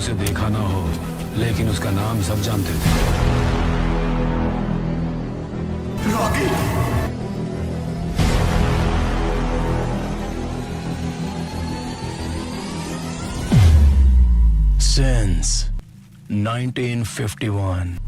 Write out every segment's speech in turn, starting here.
उसे देखा ना हो, लेकिन उसका नाम सब जानते थे। रॉकी। Since 1951.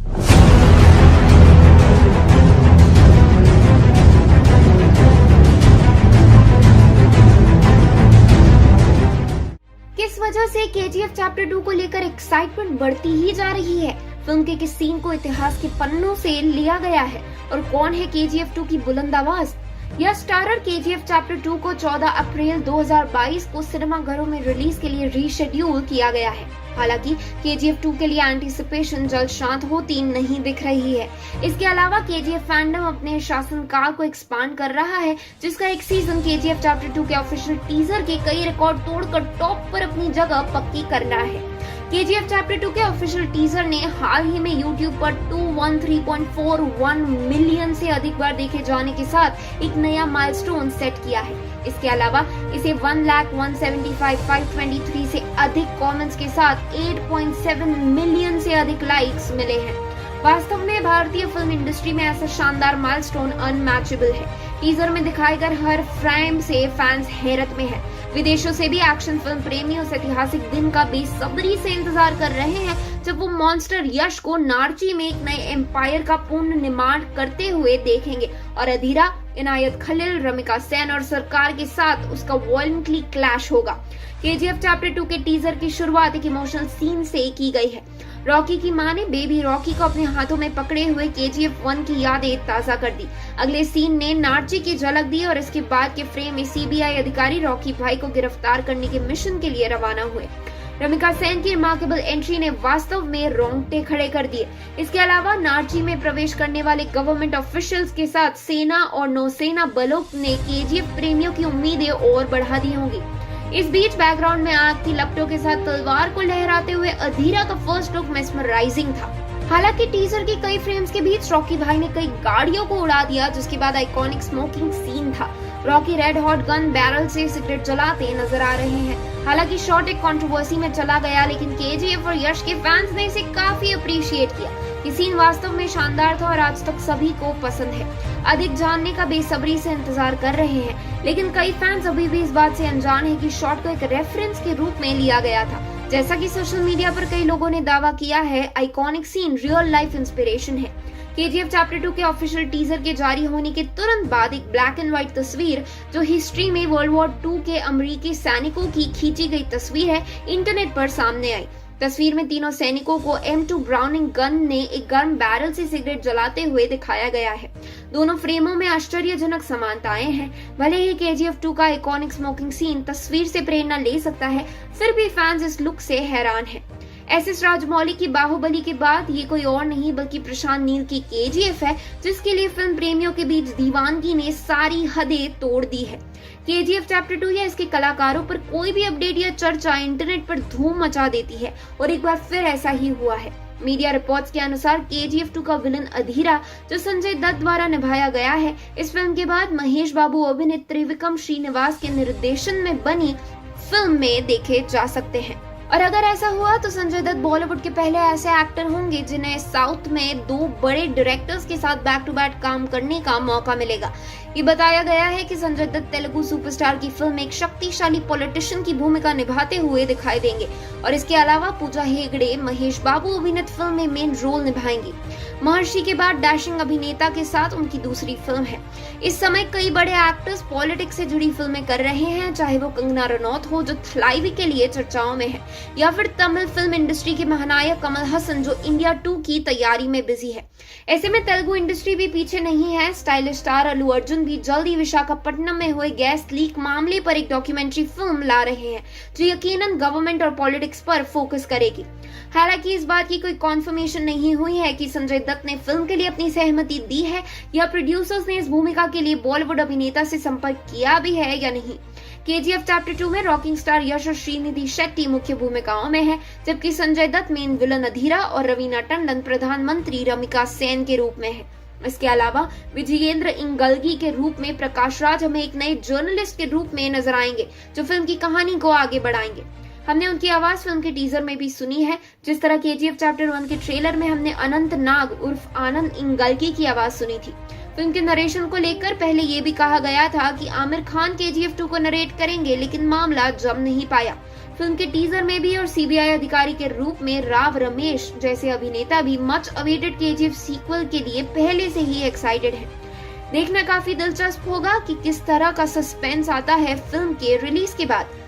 किस वजह से केजीएफ चैप्टर 2 को लेकर एक्साइटमेंट बढ़ती ही जा रही है? फिल्म के किस सीन को इतिहास के पन्नों से लिया गया है और कौन है केजीएफ 2 की बुलंद आवाज? यह स्टारर केजीएफ चैप्टर 2 को 14 अप्रैल 2022 को सिनेमाघरों में रिलीज के लिए रीशेड्यूल किया गया है। हालांकि केजीएफ 2 के लिए एंटीसिपेशन जल्द शांत होती नहीं दिख रही है। इसके अलावा केजीएफ फैंडम अपने शासनकाल को एक्सपांड कर रहा है, जिसका एक सीजन केजीएफ चैप्टर 2 के ऑफिशियल टीजर के कई रिकॉर्ड तोड़कर टॉप पर अपनी जगह पक्की कर रहा है। केजीएफ चैप्टर 2 के ऑफिशियल टीजर ने हाल ही में YouTube पर 213.41 मिलियन से अधिक बार देखे जाने के साथ एक नया माइलस्टोन सेट किया है। इसके अलावा इसे 1,175,523 से अधिक कमेंट्स के साथ 8.7 मिलियन से अधिक लाइक्स मिले हैं। वास्तव में भारतीय फिल्म इंडस्ट्री में ऐसा शानदार माइलस्टोन अनमैचेबल है। टीजर में दिखाए गए हर फ्रेम से फैंस हैरत में हैं। विदेशों से भी एक्शन फिल्म प्रेमियों इस ऐतिहासिक दिन का बेसब्री से इंतजार कर रहे हैं, जब वो मॉन्स्टर यश को नारची में एक नए एम्पायर का पूर्ण निर्माण करते हुए देखेंगे और अधीरा, इनायत खलील, रमिका सेन और सरकार के साथ उसका वॉयलेंटली क्लैश होगा। केजीएफ चैप्टर 2 के टीजर की शुरुआत एक इमोशनल सीन से की गई है। रॉकी की मां ने बेबी रॉकी को अपने हाथों में पकड़े हुए केजीएफ 1 की यादें ताजा कर दी। अगले सीन ने नारची की झलक दी और इसके बाद के फ्रेम में सीबीआई अधिकारी रॉकी भाई को गिरफ्तार करने के मिशन के लिए रवाना हुए। रमिका सेन की रिमार्केबल एंट्री ने वास्तव में रोंगटे खड़े कर दिए। इसके अलावा नारची में प्रवेश करने वाले गवर्नमेंट ऑफिशियल्स के साथ सेना और नौसेना बलों ने केजीएफ प्रेमियों की उम्मीदें और बढ़ा दी होंगी। इस बीच बैकग्राउंड में आग की लपटों के साथ तलवार को लहराते हुए अधीरा का फर्स्ट लुक मेस्मराइजिंग था। हालांकि टीजर के कई फ्रेम्स के बीच रॉकी भाई ने कई गाड़ियों को उड़ा दिया, जिसके बाद आइकॉनिक स्मोकिंग सीन था। Rocky red hot gun barrel से सिगरेट जलाते नजर आ रहे हैं। हालांकि शॉट एक कंट्रोवर्सी में चला गया, लेकिन केजीएफ और यश के फैंस ने इसे काफी अप्रिशिएट किया। ये सीन वास्तव में शानदार था और आज तक सभी को पसंद है। अधिक जानने का बेसब्री से इंतजार कर रहे हैं, लेकिन कई फैंस अभी भी इस बात से अनजान है कि शॉट को एक रेफरेंस के रूप में लिया गया था। जैसा कि सोशल मीडिया पर कई लोगों ने दावा किया है, iconic scene real life inspiration है। केजीएफ चैप्टर 2 के ऑफिशियल टीजर के जारी होने के तुरंत बाद एक ब्लैक एंड व्हाइट तस्वीर, जो हिस्ट्री में वर्ल्ड वॉर 2 के अमेरिकी सैनिकों की खींची गई तस्वीर है, इंटरनेट पर सामने आई। तस्वीर में तीनों सैनिकों को M2 ब्राउनिंग गन ने एक गर्म बैरल से सिगरेट जलाते हुए दिखाया गया है। दोनों फ्रेमों में आश्चर्यजनक समानताएं हैं। भले ही केजीएफ 2 का आइकॉनिक स्मोकिंग सीन तस्वीर से प्रेरणा ले सकता है, फिर भी फैंस इस लुक से हैरान हैं। एसएस राजमौली की बाहुबली के बाद ये कोई और नहीं बल्कि प्रशांत नील की केजीएफ है, जिसके लिए फिल्म प्रेमियों के बीच दीवानगी ने सारी हदें तोड़ दी है। केजीएफ चैप्टर 2 या इसके कलाकारों पर कोई भी अपडेट या चर्चा इंटरनेट पर धूम मचा देती है, और एक बार फिर ऐसा ही हुआ है। मीडिया रिपोर्ट्स के अनुसार केजीएफ 2 का विलन अधीरा, जो संजय दत्त द्वारा निभाया गया है, इस फिल्म के बाद महेश बाबू अभिनीत त्रिविक्रम श्रीनिवास के निर्देशन में बनी फिल्म में देखे जा सकते हैं। और अगर ऐसा हुआ तो संजय दत्त बॉलीवुड के पहले ऐसे एक्टर होंगे जिन्हें साउथ में 2 बड़े डायरेक्टर्स के साथ बैक टू बैक काम करने का मौका मिलेगा। ये बताया गया है कि संजय दत्त तेलुगु सुपरस्टार की फिल्म में एक शक्तिशाली पॉलिटिशियन की भूमिका निभाते हुए दिखाई देंगे, और इसके अलावा पूजा हेगड़े महेश बाबू अभिनीत फिल्म में मेन रोल निभाएंगी। महर्षि के बाद डैशिंग अभिनेता के साथ उनकी दूसरी फिल्म है। इस समय कई बड़े एक्टर्स पॉलिटिक्स से जुड़ी फिल्में कर रहे हैं, चाहे वो कंगना रनौत हो जो थलाइवी के लिए चर्चाओं में है, या फिर तमिल फिल्म इंडस्ट्री के महानायक कमल हसन जो इंडिया 2 की तैयारी में बिजी है। ऐसे में तेलुगु इंडस्ट्री भी पीछे नहीं है। स्टाइलिश स्टार अल्लू अर्जुन भी जल्दी विशाखापट्टनम में हुए गैस लीक मामले पर एक डॉक्यूमेंट्री फिल्म ला रहे हैं, जो यकीनन गवर्नमेंट और पॉलिटिक्स पर फोकस करेगी। हालांकि इस बात की कोई कॉन्फर्मेशन नहीं हुई है कि संजय दत्त ने फिल्म के लिए अपनी सहमति दी है या प्रोड्यूसर्स ने इस भूमिका के लिए बॉलीवुड अभिनेता से संपर्क किया भी है या नहीं। केजीएफ चैप्टर 2 में रॉकिंग स्टार यश और श्रीनिधि शेट्टी मुख्य भूमिकाओं में है, जबकि संजय दत्त मेन विलन अधीरा और रवीना टंडन प्रधानमंत्री रमिका सेन के रूप में है। इसके अलावा विजयेंद्र इंगलगी के रूप में प्रकाश राज हमें एक नए जर्नलिस्ट के रूप में नजर आएंगे, जो फिल्म की कहानी को आगे बढ़ाएंगे। हमने उनकी आवाज फिल्म के टीजर में भी सुनी है। जिस तरह केजीएफ चैप्टर 1 के ट्रेलर में हमने अनंत नाग उर्फ आनंद इंगलकी की आवाज सुनी थी। फिल्म के नरेशन को लेकर पहले ये भी कहा गया था कि आमिर खान केजीएफ 2 को नरेट करेंगे, लेकिन मामला जम नहीं पाया। फिल्म के टीजर में भी और सीबीआई अधिकारी के रूप में राव रमेश जैसे अभिनेता भी मच अवेटेड केजीएफ सीक्वल के लिए पहले से ही एक्साइटेड है। देखना काफी दिलचस्प होगा कि किस तरह का सस्पेंस आता है फिल्म के रिलीज के बाद।